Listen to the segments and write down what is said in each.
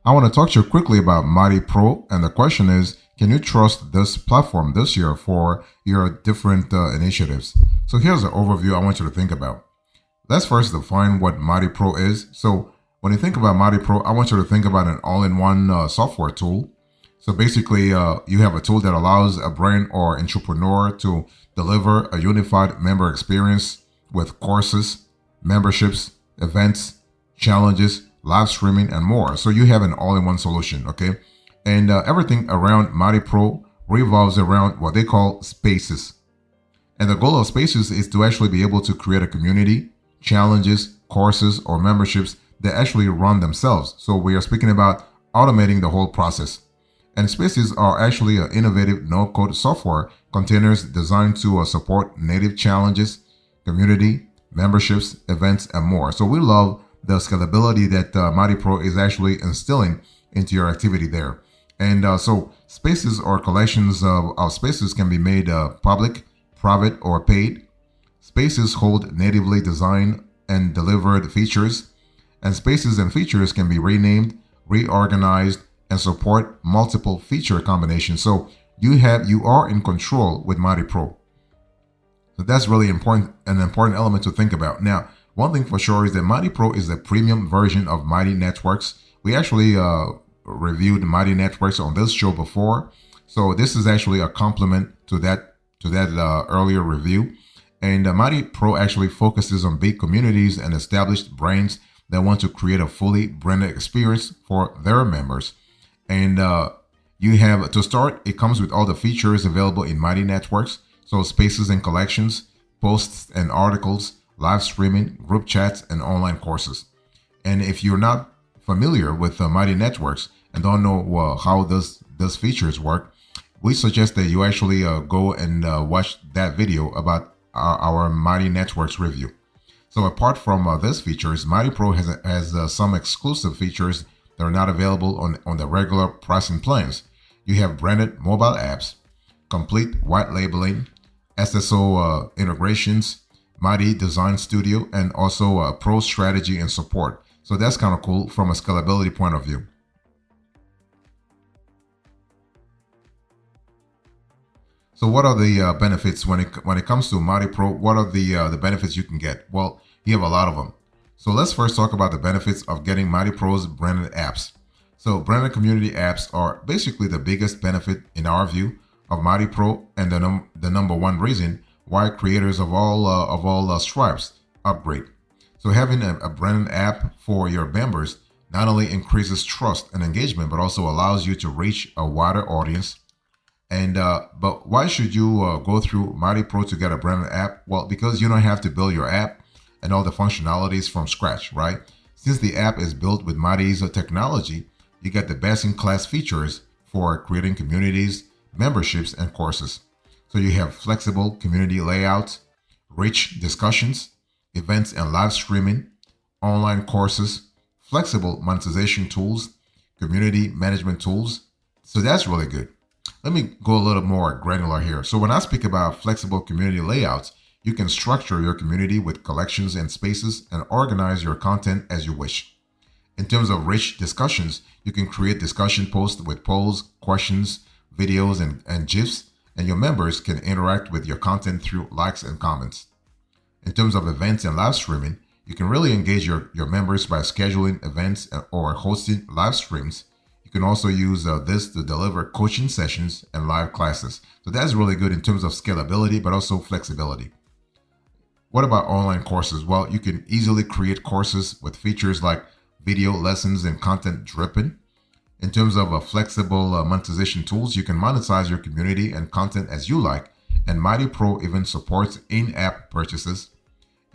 I want to talk to you quickly about Mighty Pro, and the question is, can you trust this platform this year for your different initiatives? So here's an overview I want you to think about. Let's first define what Mighty Pro is. So when you think about Mighty Pro, I want you to think about an all-in-one software tool. So basically, you have a tool that allows a brand or entrepreneur to deliver a unified member experience with courses, memberships, events, challenges, live streaming, and more. So you have an all-in-one solution, okay? And everything around Mighty Pro revolves around what they call spaces. And the goal of spaces is to actually be able to create a community, challenges, courses, or memberships that actually run themselves. So we are speaking about automating the whole process. And spaces are actually an innovative no-code software containers designed to support native challenges, community, memberships, events, and more. So we love the scalability that Mighty Pro is actually instilling into your activity there. And so spaces or collections of spaces can be made public, private, or paid. Spaces hold natively designed and delivered features, and spaces and features can be renamed, reorganized, and support multiple feature combinations. So you are in control with Mighty Pro. So that's really important, an important element to think about. Now, one thing for sure is that Mighty Pro is the premium version of Mighty Networks. We actually reviewed Mighty Networks on this show before, so this is actually a complement to that earlier review. And Mighty Pro actually focuses on big communities and established brands that want to create a fully branded experience for their members. And you have, to start, it comes with all the features available in Mighty Networks. So spaces and collections, posts and articles, live streaming, group chats, and online courses. And if you're not familiar with Mighty Networks and don't know how those features work, we suggest that you actually go and watch that video about our Mighty Networks review. So apart from these features, Mighty Pro has some exclusive features that are not available on the regular pricing plans. You have branded mobile apps, complete white labeling, SSO integrations, Mighty Design Studio, and also Pro Strategy and Support. So that's kind of cool from a scalability point of view. So what are the benefits when it comes to Mighty Pro? What are the benefits you can get? Well, you have a lot of them. So let's first talk about the benefits of getting Mighty Pro's branded apps. So branded community apps are basically the biggest benefit in our view of Mighty Pro, and the number one reason why creators of all stripes upgrade. So having a branded app for your members not only increases trust and engagement, but also allows you to reach a wider audience. And but why should you go through Mighty Pro to get a branded app? Well, because you don't have to build your app and all the functionalities from scratch, right? Since the app is built with Mighty's technology, you get the best-in-class features for creating communities, memberships, and courses. So you have flexible community layouts, rich discussions, events and live streaming, online courses, flexible monetization tools, community management tools. So that's really good. Let me go a little more granular here. So when I speak about flexible community layouts, you can structure your community with collections and spaces and organize your content as you wish. In terms of rich discussions, you can create discussion posts with polls, questions, videos, and GIFs, and your members can interact with your content through likes and comments. In terms of events and live streaming, you can really engage your members by scheduling events or hosting live streams. You can also use this to deliver coaching sessions and live classes. So that's really good in terms of scalability, but also flexibility. What about online courses? Well, you can easily create courses with features like video lessons and content dripping. In terms of flexible monetization tools, you can monetize your community and content as you like. And Mighty Pro even supports in-app purchases.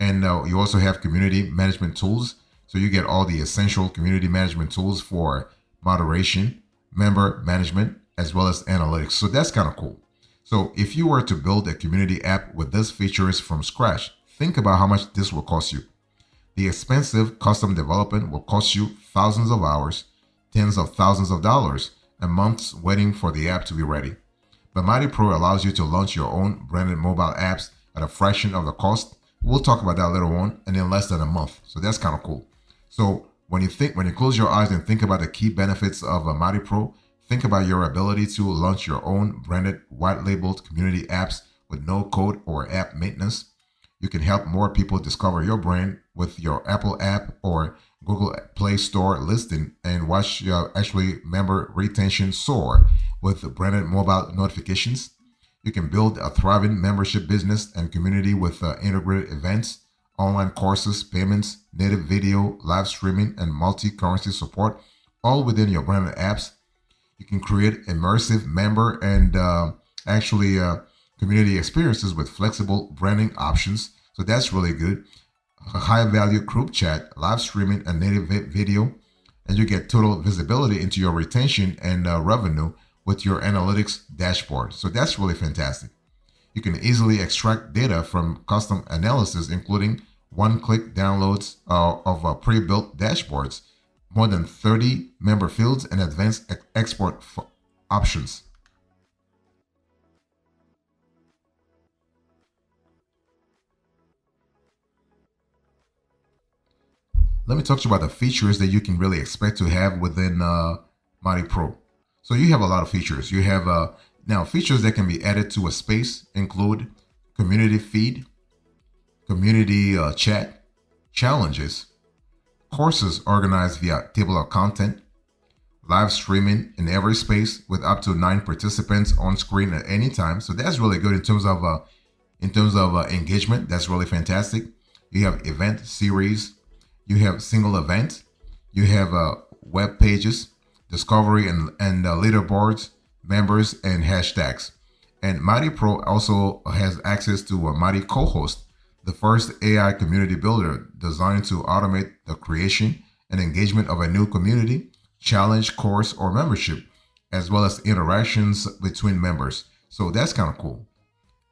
And you also have community management tools. So you get all the essential community management tools for moderation, member management, as well as analytics. So that's kind of cool. So if you were to build a community app with these features from scratch, think about how much this will cost you. The expensive custom development will cost you thousands of hours, tens of thousands of dollars, and months waiting for the app to be ready. But Mighty Pro allows you to launch your own branded mobile apps at a fraction of the cost. We'll talk about that later on, and in less than a month. So that's kind of cool. So When you close your eyes and think about the key benefits of a Mighty Pro, think about your ability to launch your own branded white labeled community apps with no code or app maintenance. You can help more people discover your brand with your Apple app or Google Play Store listing and watch your actually member retention soar with branded mobile notifications. You can build a thriving membership business and community with integrated events, online courses, payments, native video, live streaming, and multi currency support, all within your branded apps. You can create immersive member and actually community experiences with flexible branding options. So that's really good. A high value group chat, live streaming, and native video. And you get total visibility into your retention and revenue with your analytics dashboard. So that's really fantastic. You can easily extract data from custom analysis, including one-click downloads of pre-built dashboards, more than 30 member fields, and advanced export options. Let me talk to you about the features that you can really expect to have within Mighty Pro. So you have a lot of features. You have now features that can be added to a space include community feed, community chat, challenges, courses organized via table of content, live streaming in every space with up to 9 participants on screen at any time. So that's really good in terms of engagement. That's really fantastic. You have event series, you have single event, you have web pages, discovery and leaderboards, members, and hashtags. And Mighty Pro also has access to a Mighty Co-host, the first AI community builder designed to automate the creation and engagement of a new community, challenge, course, or membership, as well as interactions between members. So that's kind of cool.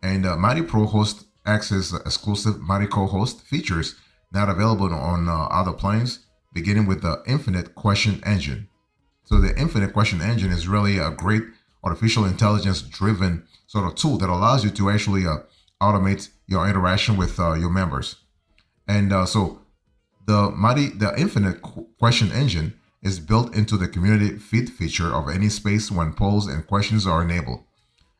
And Mighty Pro host access exclusive Mighty Co-host features not available on other plans, beginning with the Infinite Question Engine. So the Infinite Question Engine is really a great artificial intelligence driven sort of tool that allows you to actually automate your interaction with your members. And so the Infinite Question Engine is built into the community feed feature of any space when polls and questions are enabled.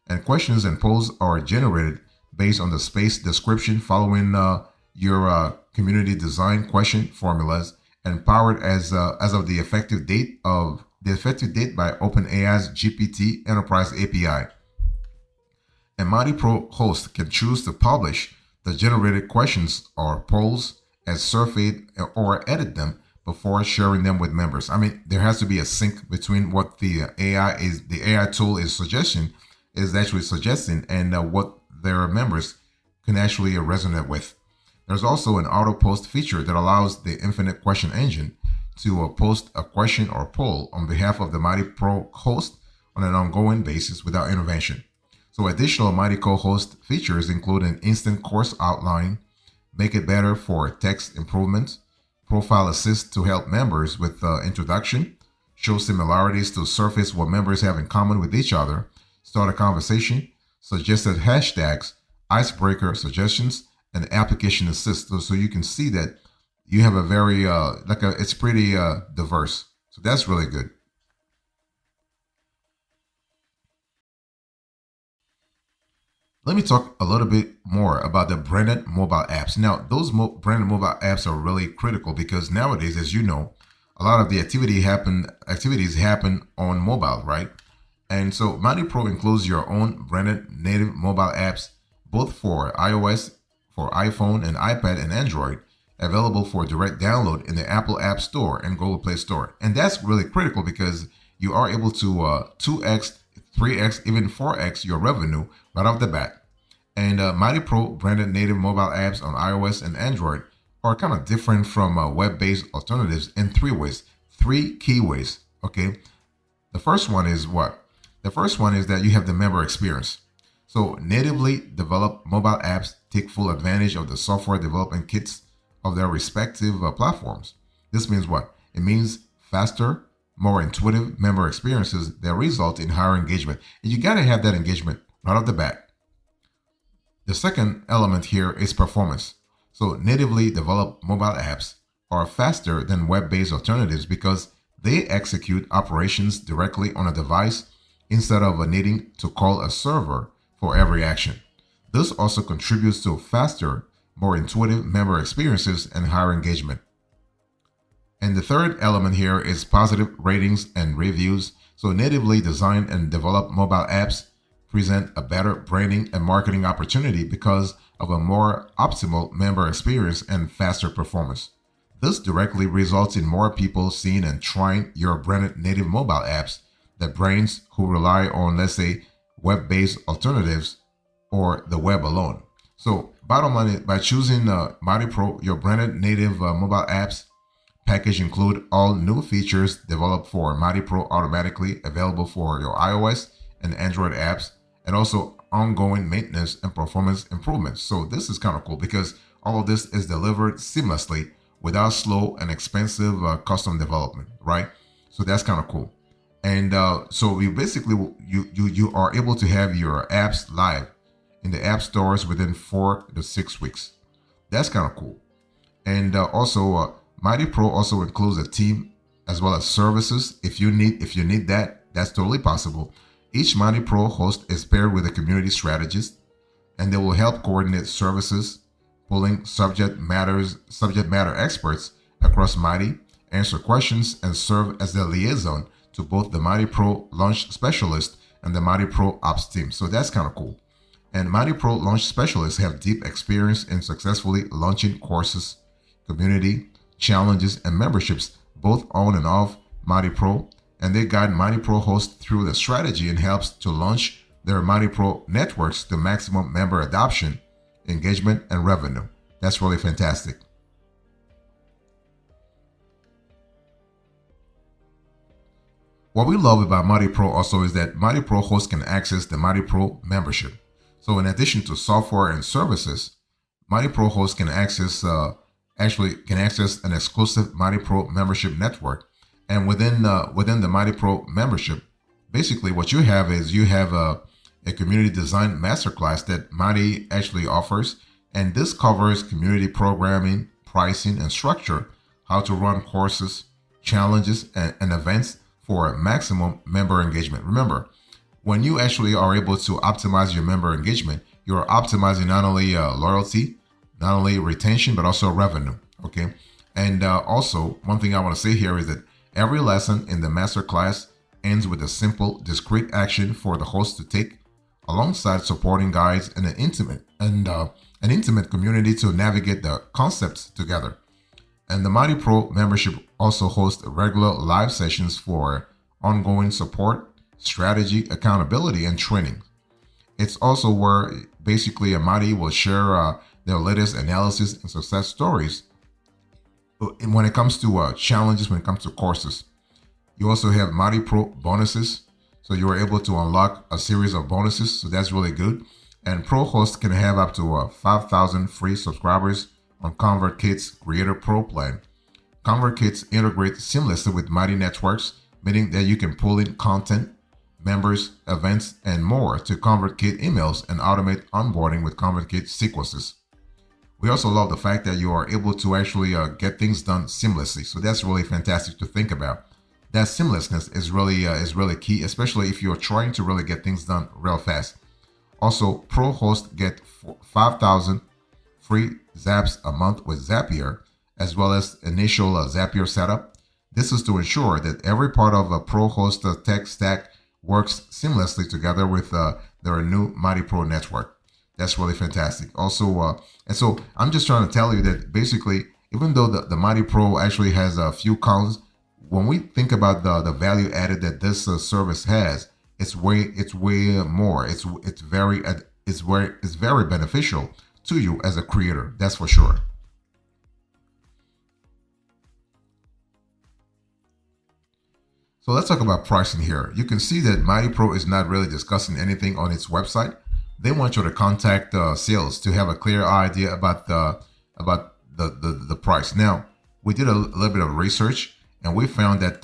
And questions and polls are generated based on the space description following your community design question formulas and powered as of the effective date by OpenAI's GPT Enterprise API. A Mighty Pro host can choose to publish the generated questions or polls as surveyed or edit them before sharing them with members. I mean, there has to be a sync between what the AI tool is actually suggesting and what their members can actually resonate with. There's also an auto post feature that allows the Infinite Question Engine to post a question or poll on behalf of the Mighty Pro host on an ongoing basis without intervention. So additional Mighty Co-host features include an instant course outline, make it better for text improvement, profile assist to help members with introduction, show similarities to surface what members have in common with each other, start a conversation, suggested hashtags, icebreaker suggestions, and application assist. So you can see that you have a very it's pretty diverse. So that's really good. Let me talk a little bit more about the branded mobile apps. Now, those branded mobile apps are really critical because nowadays, as you know, a lot of the activities happen on mobile, right? And so Mighty Pro includes your own branded native mobile apps, both for iOS, for iPhone and iPad and Android, available for direct download in the Apple App Store and Google Play Store. And that's really critical because you are able to 2x, 3x, even 4x your revenue right off the bat. And Mighty Pro branded native mobile apps on iOS and Android are kind of different from web-based alternatives in three key ways. Okay, the first one is what? The first one is that you have the member experience. So natively developed mobile apps take full advantage of the software development kits of their respective platforms. This means what? It means faster, more intuitive member experiences that result in higher engagement. And you got to have that engagement right off the bat. The second element here is performance. So natively developed mobile apps are faster than web-based alternatives because they execute operations directly on a device instead of needing to call a server for every action. This also contributes to faster, more intuitive member experiences and higher engagement. And the third element here is positive ratings and reviews. So natively designed and developed mobile apps present a better branding and marketing opportunity because of a more optimal member experience and faster performance. This directly results in more people seeing and trying your branded native mobile apps than brands who rely on, let's say, web-based alternatives or the web alone. So bottom line is, by choosing Mighty Pro, your branded native mobile apps package include all new features developed for Mighty Pro automatically available for your iOS and Android apps, and also ongoing maintenance and performance improvements. So this is kind of cool because all of this is delivered seamlessly without slow and expensive custom development, right? So that's kind of cool. And so you basically you are able to have your apps live in the app stores within 4 to 6 weeks. That's kind of cool. And also Mighty Pro also includes a team as well as services. If you need that, that's totally possible. Each Mighty Pro host is paired with a community strategist, and they will help coordinate services, pulling subject matter experts across Mighty, answer questions, and serve as the liaison to both the Mighty Pro launch specialist and the Mighty Pro ops team. So that's kind of cool. And Mighty Pro launch specialists have deep experience in successfully launching courses, community, challenges, and memberships, both on and off Mighty Pro, and they guide Mighty Pro hosts through the strategy and helps to launch their Mighty Pro networks to maximum member adoption, engagement, and revenue. That's really fantastic. What we love about Mighty Pro also is that Mighty Pro hosts can access the Mighty Pro membership. So in addition to software and services, Mighty Pro hosts can access an exclusive Mighty Pro membership network. And within the Mighty Pro membership, basically what you have a community design masterclass that Mighty actually offers, and this covers community programming, pricing, and structure, how to run courses, challenges, and events for maximum member engagement. Remember, when you actually are able to optimize your member engagement, you're optimizing not only loyalty, not only retention, but also revenue. Okay. And also, one thing I want to say here is that every lesson in the masterclass ends with a simple, discrete action for the host to take, alongside supporting guides and an intimate community to navigate the concepts together. And the Mighty Pro membership also hosts regular live sessions for ongoing support, strategy, accountability, and training. It's also where basically a Mighty will share their latest analysis and success stories when it comes to challenges, when it comes to courses. You also have Mighty Pro bonuses. So you are able to unlock a series of bonuses. So that's really good. And Pro hosts can have up to 5,000 free subscribers on ConvertKit's Creator Pro plan. ConvertKit integrates seamlessly with Mighty networks, meaning that you can pull in content, members, events, and more to ConvertKit emails and automate onboarding with ConvertKit sequences. We also love the fact that you are able to actually get things done seamlessly. So that's really fantastic to think about. That seamlessness is really key, especially if you're trying to really get things done real fast. Also, Pro hosts get 5,000 free Zaps a month with Zapier, as well as initial Zapier setup. This is to ensure that every part of a Pro host tech stack works seamlessly together with their new Mighty Pro network. That's really fantastic. Also, and so I'm just trying to tell you that basically, even though the Mighty Pro actually has a few cons, when we think about the value added that this service has, it's way more. It's very beneficial to you as a creator. That's for sure. So let's talk about pricing here. You can see that Mighty Pro is not really discussing anything on its website. They want you to contact sales to have a clear idea about the price. Now, we did a little bit of research, and we found that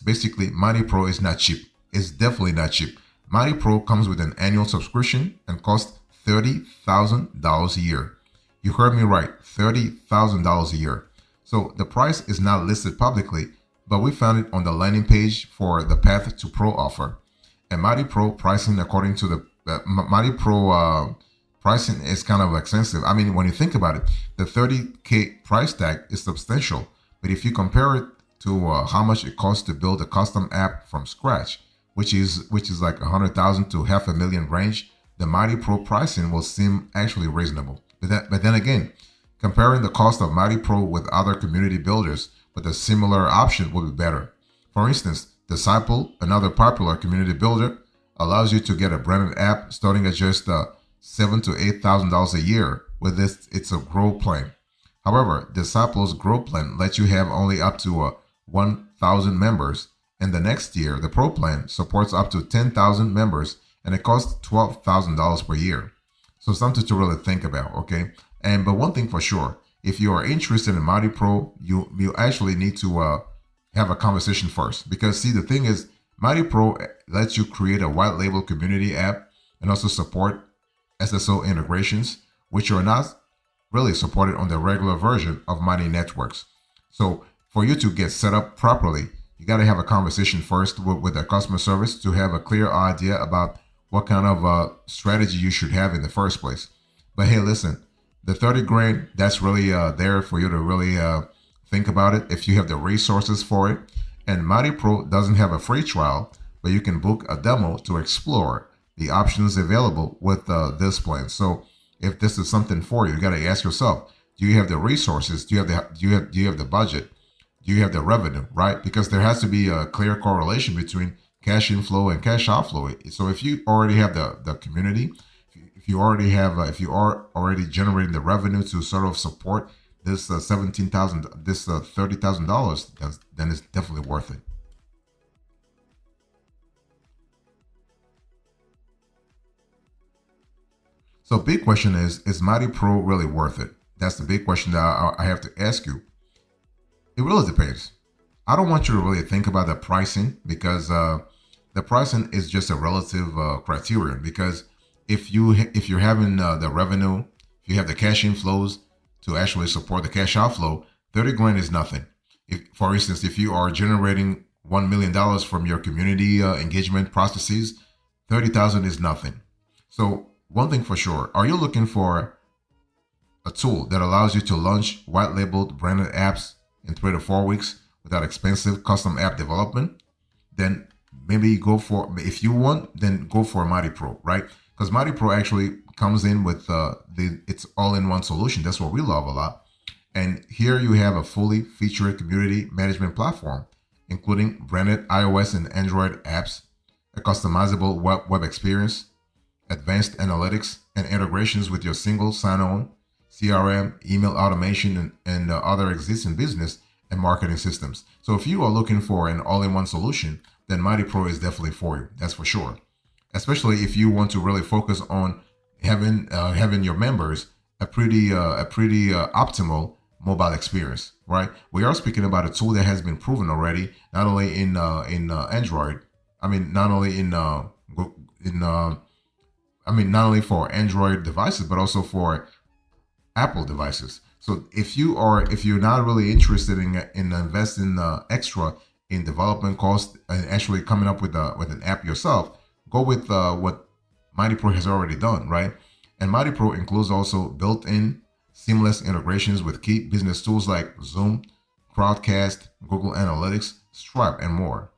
basically Mighty Pro is not cheap. It's definitely not cheap. Mighty Pro comes with an annual subscription and costs $30,000 a year. You heard me right, $30,000 a year. So the price is not listed publicly, but we found it on the landing page for the Path to Pro offer. And Mighty Pro pricing, according to the Mighty Pro pricing, is kind of expensive. I mean, when you think about it, the 30K price tag is substantial. But if you compare it to how much it costs to build a custom app from scratch, which is like 100,000 to half a million range, the Mighty Pro pricing will seem actually reasonable. But then again, comparing the cost of Mighty Pro with other community builders with a similar option will be better. For instance, Disciple, another popular community builder, allows you to get a branded app starting at just $7,000 to $8,000 a year. With this, it's a grow plan. However, Disciple's grow plan lets you have only up to 1,000 members, and the next year, the Pro plan supports up to 10,000 members, and it costs $12,000 per year. So something to really think about, okay? But one thing for sure, if you are interested in Mighty Pro, you actually need to have a conversation first. Because see, the thing is, Mighty Pro lets you create a white label community app and also support SSO integrations, which are not really supported on the regular version of Mighty Networks. So for you to get set up properly, you got to have a conversation first with the customer service to have a clear idea about what kind of strategy you should have in the first place. But hey, listen, the 30 grand, that's really there for you to really think about it if you have the resources for it. And Mighty Pro doesn't have a free trial, but you can book a demo to explore the options available with this plan. So if this is something for you, you got to ask yourself, do you have the resources? Do you have the budget? Do you have the revenue, right? Because there has to be a clear correlation between cash inflow and cash outflow. So if you already have the community, if you are already generating the revenue to sort of support this $30,000, then it's definitely worth it. So big question is Mighty Pro really worth it? That's the big question that I have to ask you. It really depends. I don't want you to really think about the pricing because the pricing is just a relative criterion. Because if you're having the revenue, if you have the cash inflows to actually support the cash outflow, 30 grand is nothing. If, for instance, if you are generating $1 million from your community engagement processes, 30,000 is nothing. So one thing for sure, are you looking for a tool that allows you to launch white labeled branded apps in 3 to 4 weeks without expensive custom app development? Then maybe if you want, then go for Mighty Pro, right? Because Mighty Pro actually comes in with it's all-in-one solution. That's what we love a lot. And here you have a fully featured community management platform, including branded iOS and Android apps, a customizable web experience, advanced analytics, and integrations with your single sign-on, CRM, email automation, and other existing business and marketing systems. So if you are looking for an all-in-one solution, then Mighty Pro is definitely for you. That's for sure. Especially if you want to really focus on having your members a pretty optimal mobile experience, right? We are speaking about a tool that has been proven already, not only in Android. I mean, not only not only for Android devices, but also for Apple devices. So if you're not really interested in investing extra in development costs and actually coming up with an app yourself, go with what Mighty Pro has already done, right? And Mighty Pro includes also built-in seamless integrations with key business tools like Zoom, Crowdcast, Google Analytics, Stripe, and more.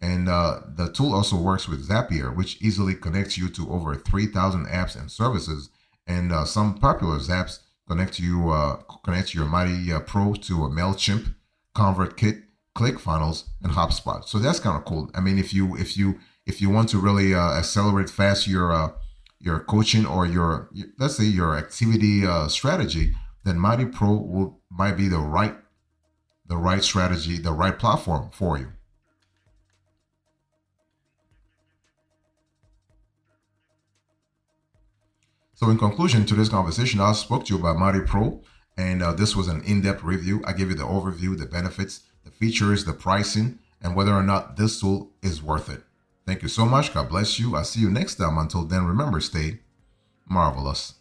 And the tool also works with Zapier, which easily connects you to over 3,000 apps and services. And some popular apps connect your Mighty Pro to a MailChimp, ConvertKit, ClickFunnels, and HubSpot. So that's kind of cool. I mean, if you want to really accelerate fast your coaching or let's say your activity strategy, then Mighty Pro might be the right strategy, the right platform for you. So in conclusion to this conversation, I spoke to you about Mighty Pro, and this was an in-depth review. I gave you the overview, the benefits, the features, the pricing, and whether or not this tool is worth it. Thank you so much. God bless you. I'll see you next time. Until then, remember, stay marvelous.